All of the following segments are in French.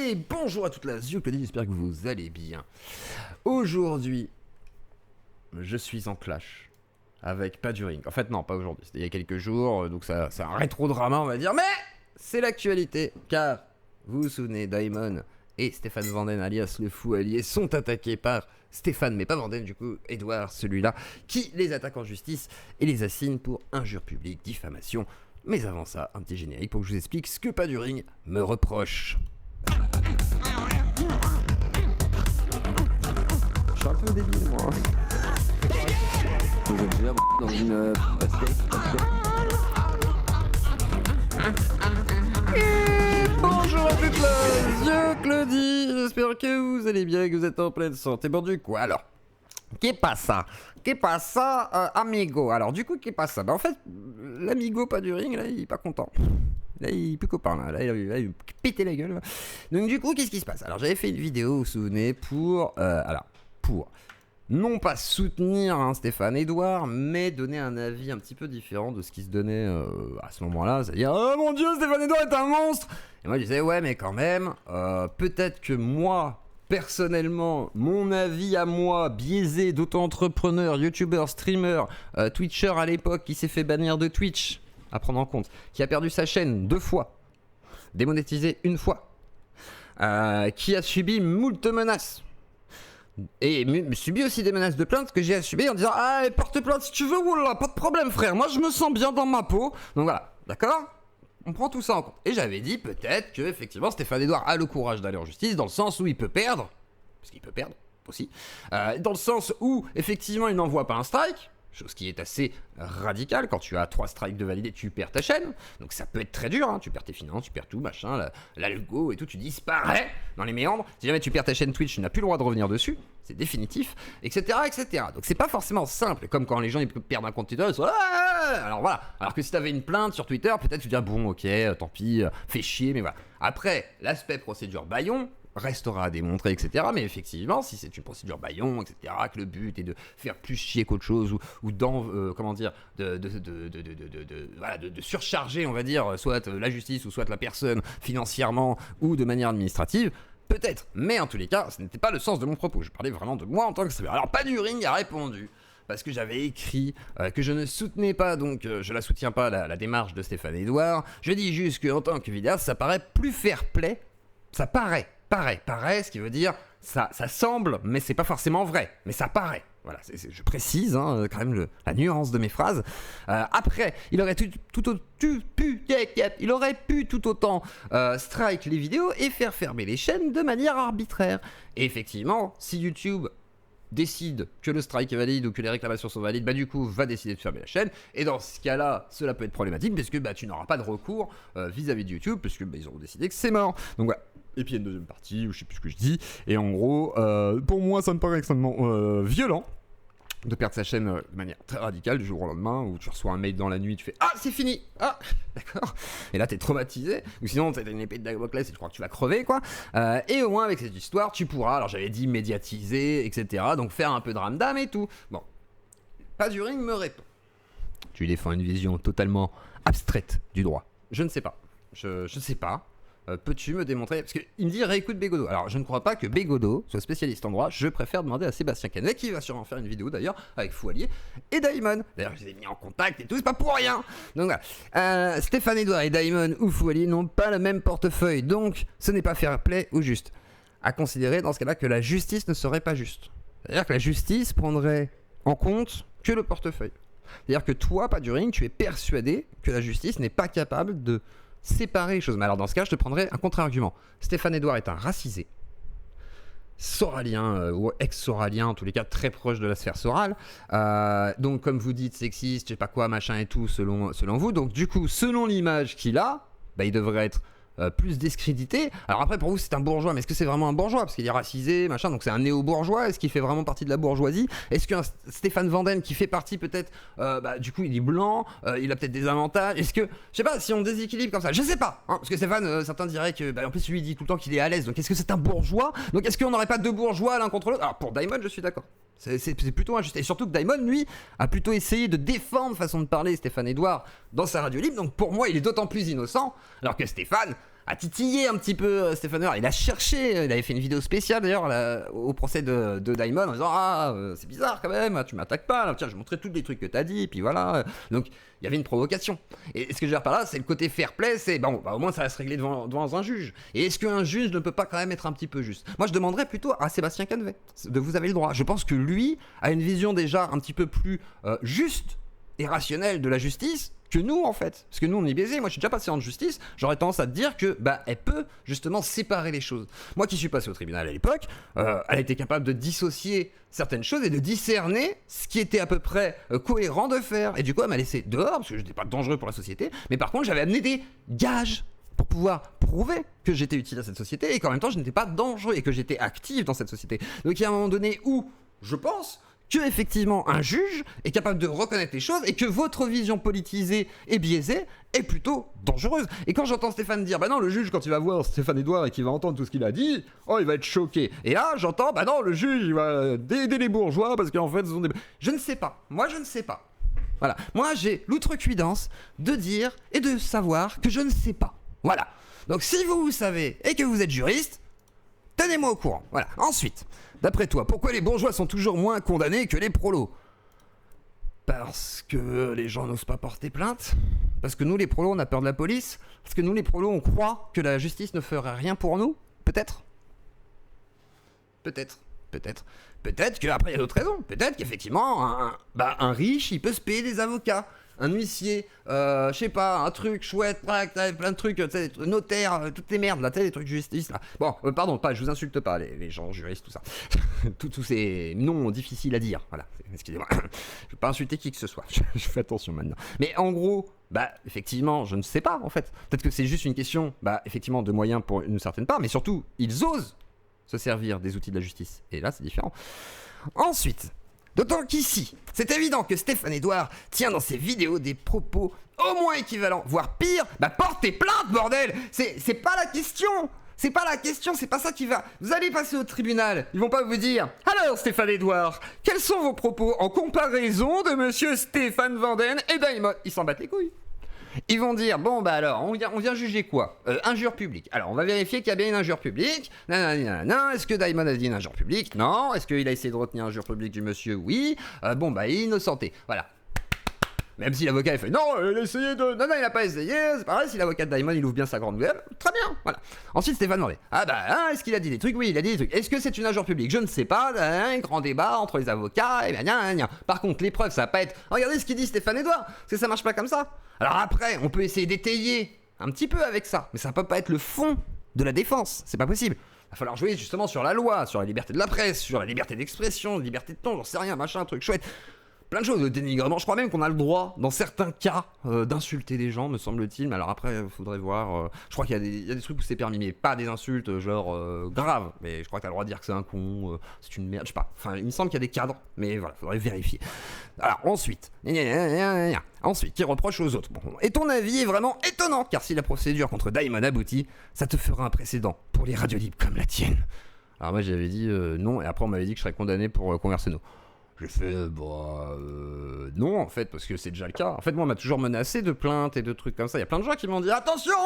Et bonjour à toute la Claudie, j'espère que vous allez bien. Aujourd'hui, je suis en clash avec Paduring. En fait non, pas aujourd'hui, c'était il y a quelques jours, donc c'est un rétro-drama on va dire, mais c'est l'actualité, car vous vous souvenez, Daimon et Stéphane Vanden alias le fou allié sont attaqués par Stéphane, mais pas Vanden du coup, Edouard celui-là, qui les attaque en justice et les assigne pour injure publique, diffamation. Mais avant ça, un petit générique pour que je vous explique ce que Paduring me reproche. Je suis un peu débile moi. Je vais dans une bonjour à toutes les Claudie, j'espère que vous allez bien, que vous êtes en pleine santé. Bon du coup, alors, qu'est passa, amigo? Alors du coup, qu'est passa? Bah en fait, l'amigo Paduring, là, il est pas content. Là, il est plus copain, là, il a pété la gueule. Donc du coup, qu'est-ce qui se passe? Alors j'avais fait une vidéo, vous vous souvenez, pour non pas soutenir Stéphane Edouard, mais donner un avis un petit peu différent de ce qui se donnait à ce moment-là. C'est-à-dire, oh mon Dieu, Stéphane Edouard est un monstre! Et moi je disais, ouais mais quand même, peut-être que moi, personnellement, mon avis à moi, biaisé d'auto-entrepreneur, youtubeur, streamer, twitcher à l'époque qui s'est fait bannir de Twitch, à prendre en compte, qui a perdu sa chaîne 2 fois, démonétisé 1 fois, qui a subi moult menaces, et subi aussi des menaces de plainte que j'ai assumées en disant, ah porte plainte si tu veux, voilà, pas de problème frère, moi je me sens bien dans ma peau, donc voilà, d'accord? On prend tout ça en compte. Et j'avais dit peut-être que effectivement Stéphane Edouard a le courage d'aller en justice, dans le sens où il peut perdre, parce qu'il peut perdre aussi, dans le sens où effectivement il n'envoie pas un strike, chose qui est assez radicale. Quand tu as 3 strikes de validés, tu perds ta chaîne, donc ça peut être très dur, hein. Tu perds tes finances, tu perds tout, machin, l'algo et tout, tu disparais dans les méandres. Si jamais tu perds ta chaîne Twitch, tu n'as plus le droit de revenir dessus, c'est définitif, etc., etc. Donc c'est pas forcément simple, comme quand les gens ils perdent un compte Twitter, ils sont là, alors voilà. Alors que si t'avais une plainte sur Twitter, peut-être tu dirais bon ok, tant pis, fais chier, mais voilà. Après, l'aspect procédure bâillon restera à démontrer, etc. Mais effectivement, si c'est une procédure bâillon, etc., que le but est de faire plus chier qu'autre chose, ou comment dire, de surcharger, on va dire, soit la justice ou soit la personne financièrement ou de manière administrative, peut-être. Mais en tous les cas, ce n'était pas le sens de mon propos. Je parlais vraiment de moi en tant que streamer. Alors Paduring a répondu, parce que j'avais écrit que je ne soutenais pas, donc je la soutiens pas, la démarche de Stéphane Edouard. Je dis juste qu'en tant que vidéaste, ça paraît plus fair-play. Ça paraît, ce qui veut dire, ça semble, mais c'est pas forcément vrai, mais ça paraît. Voilà, je précise quand même la nuance de mes phrases. Après, il aurait pu tout autant strike les vidéos et faire fermer les chaînes de manière arbitraire. Et effectivement, si YouTube décide que le strike est valide ou que les réclamations sont valides, bah du coup va décider de fermer la chaîne, et dans ce cas-là cela peut être problématique parce que bah tu n'auras pas de recours vis-à-vis de YouTube, parce que bah, ils auront décidé que c'est mort. Donc voilà. Et puis il y a une deuxième partie où je sais plus ce que je dis, et en gros pour moi ça me paraît extrêmement violent de perdre sa chaîne de manière très radicale du jour au lendemain, où tu reçois un mail dans la nuit, tu fais ah c'est fini, ah d'accord, et là t'es traumatisé, ou sinon t'as une épée de Damoclès et tu crois que tu vas crever quoi, et au moins avec cette histoire tu pourras, alors j'avais dit médiatiser, etc., donc faire un peu de ramdam et tout. Bon, Paduring me répond, tu défends une vision totalement abstraite du droit. Je ne sais pas, je sais pas. Peux-tu me démontrer? Parce qu'il me dit réécoute Bégodeau. Alors je ne crois pas que Bégodeau soit spécialiste en droit. Je préfère demander à Sébastien Canet, qui va sûrement faire une vidéo d'ailleurs avec Foualier et Daimon. D'ailleurs je les ai mis en contact et tout, c'est pas pour rien. Donc voilà, Stéphane Edouard et Daimon ou Foualier n'ont pas le même portefeuille, donc ce n'est pas fair play ou juste. À considérer dans ce cas-là que la justice ne serait pas juste. C'est-à-dire que la justice prendrait en compte que le portefeuille. C'est-à-dire que toi, Paduring, tu es persuadé que la justice n'est pas capable de séparer les choses. Mais alors dans ce cas, je te prendrai un contre-argument. Stéphane Edouard est un racisé, soralien, ou ex-soralien, en tous les cas très proche de la sphère sorale. Donc comme vous dites, sexiste, je sais pas quoi, machin et tout, selon vous. Donc du coup, selon l'image qu'il a, bah, il devrait être plus discrédité. Alors après pour vous c'est un bourgeois, mais est-ce que c'est vraiment un bourgeois? Parce qu'il est racisé, machin, donc c'est un néo-bourgeois. Est-ce qu'il fait vraiment partie de la bourgeoisie? Est-ce qu'un Stéphane Vanden qui fait partie peut-être, du coup il est blanc, il a peut-être des avantages? Est-ce que, je sais pas, si on déséquilibre comme ça, je sais pas, parce que Stéphane, certains diraient que, en plus lui il dit tout le temps qu'il est à l'aise, donc est-ce que c'est un bourgeois? Donc est-ce qu'on n'aurait pas deux bourgeois l'un contre l'autre? Alors pour Daimon je suis d'accord. C'est plutôt injuste. Et surtout que Daimon, lui, a plutôt essayé de défendre façon de parler Stéphane Edouard dans sa radio libre. Donc pour moi, il est d'autant plus innocent. Alors que Stéphane a titillé un petit peu Stéphane Edouard. Il a cherché, il avait fait une vidéo spéciale d'ailleurs au procès de Diamond en disant c'est bizarre quand même, tu m'attaques pas, là, tiens je vais montrer tous les trucs que t'as dit, et puis voilà. Donc il y avait une provocation. Et ce que je veux dire par là, c'est le côté fair play, c'est bon, au moins ça va se régler devant un juge. Et est-ce qu'un juge ne peut pas quand même être un petit peu juste? Moi je demanderais plutôt à Sébastien Canvet de Vous avez le droit. Je pense que lui a une vision déjà un petit peu plus juste et rationnelle de la justice que nous en fait, parce que nous on est biaisés. Moi je suis déjà passé en justice, j'aurais tendance à te dire que elle peut justement séparer les choses. Moi qui suis passé au tribunal à l'époque, elle a été capable de dissocier certaines choses et de discerner ce qui était à peu près cohérent de faire, et du coup elle m'a laissé dehors parce que je n'étais pas dangereux pour la société, mais par contre j'avais amené des gages pour pouvoir prouver que j'étais utile à cette société et qu'en même temps je n'étais pas dangereux et que j'étais actif dans cette société. Donc il y a un moment donné où je pense que effectivement un juge est capable de reconnaître les choses et que votre vision politisée et biaisée est plutôt dangereuse. Et quand j'entends Stéphane dire non, le juge quand il va voir Stéphane Edouard et qu'il va entendre tout ce qu'il a dit, il va être choqué. Et là j'entends non, le juge il va aider les bourgeois parce qu'en fait ce sont des... Je ne sais pas, moi je ne sais pas. Voilà, moi j'ai l'outrecuidance de dire et de savoir que je ne sais pas. Voilà, donc si vous savez et que vous êtes juriste, tenez-moi au courant. Voilà, ensuite, d'après toi, pourquoi les bourgeois sont toujours moins condamnés que les prolos? Parce que les gens n'osent pas porter plainte? Parce que nous les prolos on a peur de la police? Parce que nous les prolos on croit que la justice ne ferait rien pour nous? Peut-être. Peut-être qu'après il y a d'autres raisons. Peut-être qu'effectivement un riche il peut se payer des avocats. Un huissier, je sais pas, un truc chouette, plein de trucs, notaire, toutes les merdes là, les trucs de justice là. Bon, pardon, je vous insulte pas, les gens juristes, tout ça. tous ces noms difficiles à dire, voilà, excusez-moi. Je vais pas insulter qui que ce soit, je fais attention maintenant. Mais en gros, effectivement, je ne sais pas en fait. Peut-être que c'est juste une question, effectivement, de moyens pour une certaine part, mais surtout, ils osent se servir des outils de la justice. Et là, c'est différent. Ensuite, d'autant qu'ici, c'est évident que Stéphane Edouard tient dans ses vidéos des propos au moins équivalents, voire pire. Portez plainte, bordel! C'est pas la question! C'est pas la question, c'est pas ça qui va. Vous allez passer au tribunal, ils vont pas vous dire alors Stéphane Edouard, quels sont vos propos en comparaison de monsieur Stéphane Vanden et Diamond? Ils s'en battent les couilles. Ils vont dire, alors, on vient juger quoi? Injure publique. Alors, on va vérifier qu'il y a bien une injure publique. Est-ce que Diamond a dit une injure publique? Non. Est-ce qu'il a essayé de retenir l'injure publique du monsieur? Oui. Il est innocenté. Voilà. Même si l'avocat il fait non, il a essayé de... Non, il n'a pas essayé, c'est pareil, si l'avocat de Diamond il ouvre bien sa grande gueule, très bien, voilà. Ensuite Stéphane demandait, est-ce qu'il a dit des trucs? Oui, il a dit des trucs. Est-ce que c'est une injure publique? Je ne sais pas, un grand débat entre les avocats, et bien, Par contre, les preuves, ça va pas être, regardez ce qu'il dit Stéphane Edouard, parce que ça marche pas comme ça. Alors après, on peut essayer d'étayer un petit peu avec ça, mais ça peut pas être le fond de la défense, c'est pas possible. Il va falloir jouer justement sur la loi, sur la liberté de la presse, sur la liberté d'expression, liberté de ton, j'en sais rien, machin, un truc chouette. Plein de choses, de dénigrement. Je crois même qu'on a le droit, dans certains cas, d'insulter des gens, me semble-t-il. Mais alors après, il faudrait voir. Je crois qu'il y a des trucs où c'est permis, mais pas des insultes genre graves. Mais je crois que t'as le droit de dire que c'est un con, c'est une merde, je sais pas. Enfin, il me semble qu'il y a des cadres, mais voilà, faudrait vérifier. Alors ensuite, qui reproche aux autres. Bon, et ton avis est vraiment étonnant, car si la procédure contre Diamond aboutit, ça te fera un précédent pour les radios libres comme la tienne. Alors moi j'avais dit non, et après on m'avait dit que je serais condamné pour Conversano. J'ai fait, non en fait, parce que c'est déjà le cas. En fait, moi, on m'a toujours menacé de plaintes et de trucs comme ça. Il y a plein de gens qui m'ont dit, attention,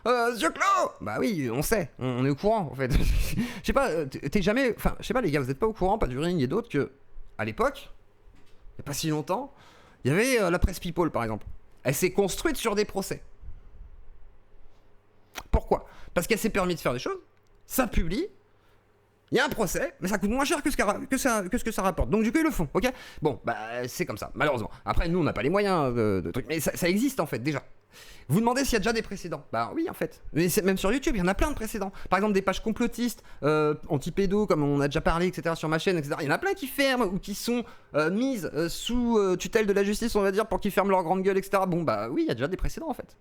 yeux clos. Bah oui, on sait, on est au courant en fait. Je sais pas, t'es jamais, enfin, je sais pas les gars, vous êtes pas au courant, pas du Ring et d'autres, que à l'époque, il y a pas si longtemps, il y avait la presse People par exemple. Elle s'est construite sur des procès. Pourquoi? Parce qu'elle s'est permis de faire des choses, ça publie. Il y a un procès, mais ça coûte moins cher que ce que ça rapporte. Donc du coup ils le font, ok? Bon, c'est comme ça, malheureusement. Après nous on n'a pas les moyens de trucs, mais ça existe en fait déjà. Vous demandez s'il y a déjà des précédents? Bah oui en fait. Mais même sur YouTube il y en a plein de précédents. Par exemple des pages complotistes, anti-pédo comme on a déjà parlé, etc. sur ma chaîne, etc. Il y en a plein qui ferment ou qui sont mises sous tutelle de la justice, on va dire, pour qu'ils ferment leur grande gueule, etc. Bon bah oui, il y a déjà des précédents en fait.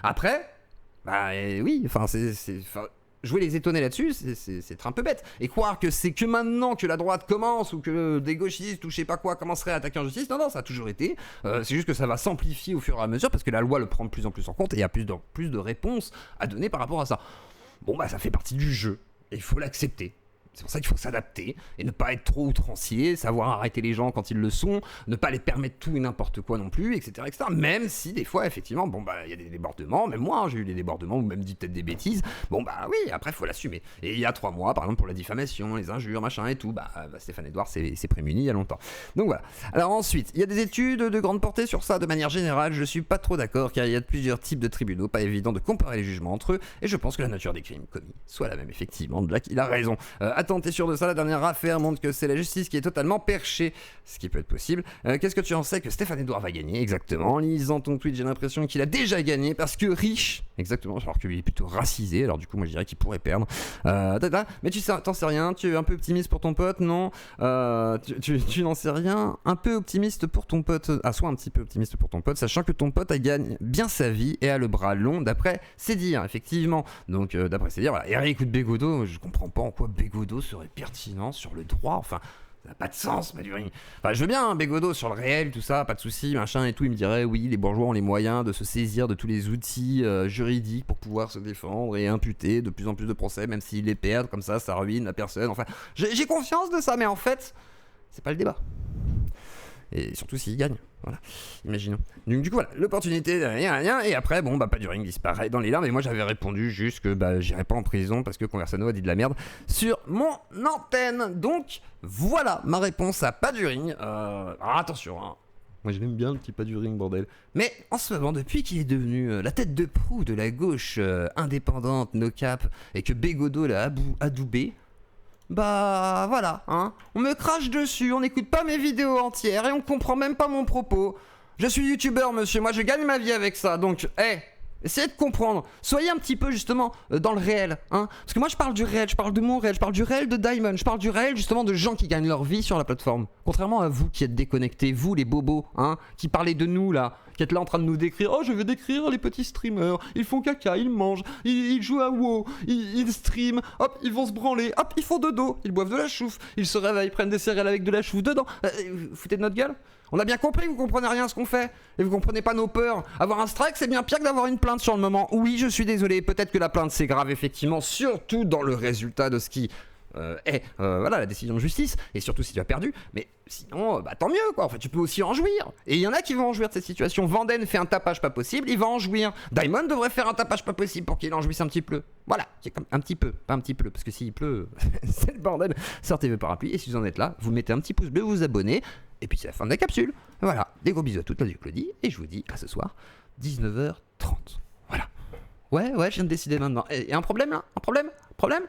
Après, oui, enfin jouer les étonnés là-dessus, c'est être un peu bête. Et croire que c'est que maintenant que la droite commence ou que des gauchistes ou je sais pas quoi commenceraient à attaquer en justice, non, ça a toujours été. C'est juste que ça va s'amplifier au fur et à mesure parce que la loi le prend de plus en plus en compte et il y a plus de réponses à donner par rapport à ça. Bon, ça fait partie du jeu et il faut l'accepter. C'est pour ça qu'il faut s'adapter et ne pas être trop outrancier, savoir arrêter les gens quand ils le sont, ne pas les permettre tout et n'importe quoi non plus, etc., etc. Même si des fois, effectivement, bon bah il y a des débordements, même moi j'ai eu des débordements ou même dit peut-être des bêtises. Bon bah oui, après faut l'assumer. Et il y a 3 mois, par exemple pour la diffamation, les injures, machin et tout, bah Stéphane Edouard s'est prémuni il y a longtemps. Donc voilà. Alors ensuite, il y a des études de grande portée sur ça. De manière générale, je suis pas trop d'accord car il y a plusieurs types de tribunaux, pas évident de comparer les jugements entre eux. Et je pense que la nature des crimes commis soit la même, effectivement. Jack, il a raison. Attends, t'es sûr de ça? La dernière affaire montre que c'est la justice qui est totalement perchée, ce qui peut être possible. Qu'est-ce que tu en sais que Stéphane Edouard va gagner? Exactement. En lisant ton tweet, j'ai l'impression qu'il a déjà gagné parce que riche. Exactement. Alors que lui est plutôt racisé. Alors du coup, moi je dirais qu'il pourrait perdre. Mais tu t'en sais rien. Tu es un peu optimiste pour ton pote, non? Tu n'en sais rien. Un peu optimiste pour ton pote. Sois un petit peu optimiste pour ton pote, sachant que ton pote gagne bien sa vie et a le bras long, d'après ses dires, effectivement. Donc d'après ses dires, voilà. Et écoute Bégodeau, je comprends pas en quoi Bégodeau serait pertinent sur le droit, enfin ça n'a pas de sens, Maduring. Enfin je veux bien Bégodeau sur le réel, tout ça, pas de soucis, machin et tout, il me dirait oui, les bourgeois ont les moyens de se saisir de tous les outils juridiques pour pouvoir se défendre et imputer de plus en plus de procès, même s'ils les perdent, comme ça ruine la personne, enfin j'ai confiance de ça, mais en fait c'est pas le débat. Et surtout s'il gagne, voilà, imaginons. Donc du coup voilà, l'opportunité, rien, et après bon bah Paduring disparaît dans les larmes, et moi j'avais répondu juste que bah j'irai pas en prison parce que Conversano a dit de la merde sur mon antenne. Donc voilà ma réponse à Paduring. Alors attention, hein. Moi je l'aime bien le petit Paduring, bordel. Mais en ce moment, depuis qu'il est devenu la tête de proue de la gauche indépendante, no cap, et que Bégodeau l'a adoubé, bah voilà, hein. On me crache dessus, on n'écoute pas mes vidéos entières et on comprend même pas mon propos. Je suis youtubeur, monsieur, moi je gagne ma vie avec ça, donc, essayez de comprendre. Soyez un petit peu justement dans le réel, hein. Parce que moi je parle du réel, je parle de mon réel, je parle du réel de Diamond, je parle du réel justement de gens qui gagnent leur vie sur la plateforme. Contrairement à vous qui êtes déconnectés, vous les bobos, hein, qui parlez de nous là, qui êtes là en train de nous décrire. Oh, je vais décrire les petits streamers. Ils font caca, ils mangent, ils jouent à WoW, ils streament, hop, ils vont se branler, hop, ils font dodo, ils boivent de la chouffe, ils se réveillent, prennent des céréales avec de la chouffe dedans. Vous foutez de notre gueule? On a bien compris, vous comprenez rien à ce qu'on fait. Et vous comprenez pas nos peurs. Avoir un strike, c'est bien pire que d'avoir une plainte sur le moment. Oui, je suis désolé, peut-être que la plainte c'est grave, effectivement, surtout dans le résultat de ce qui voilà, la décision de justice, et surtout si tu as perdu, mais sinon, bah tant mieux quoi, enfin tu peux aussi en jouir, et il y en a qui vont en jouir de cette situation. Vanden fait un tapage pas possible, il va en jouir. Diamond devrait faire un tapage pas possible pour qu'il en jouisse un petit peu. Voilà, c'est comme un petit peu, pas un petit peu, parce que s'il pleut, c'est le bordel. Sortez vos parapluies, et si vous en êtes là, vous mettez un petit pouce bleu, vous vous abonnez, et puis c'est la fin de la capsule. Voilà, des gros bisous à toute la Claudie, et je vous dis à ce soir, 19h30. Voilà. Ouais, je viens de décider maintenant. Et un problème là? Un problème?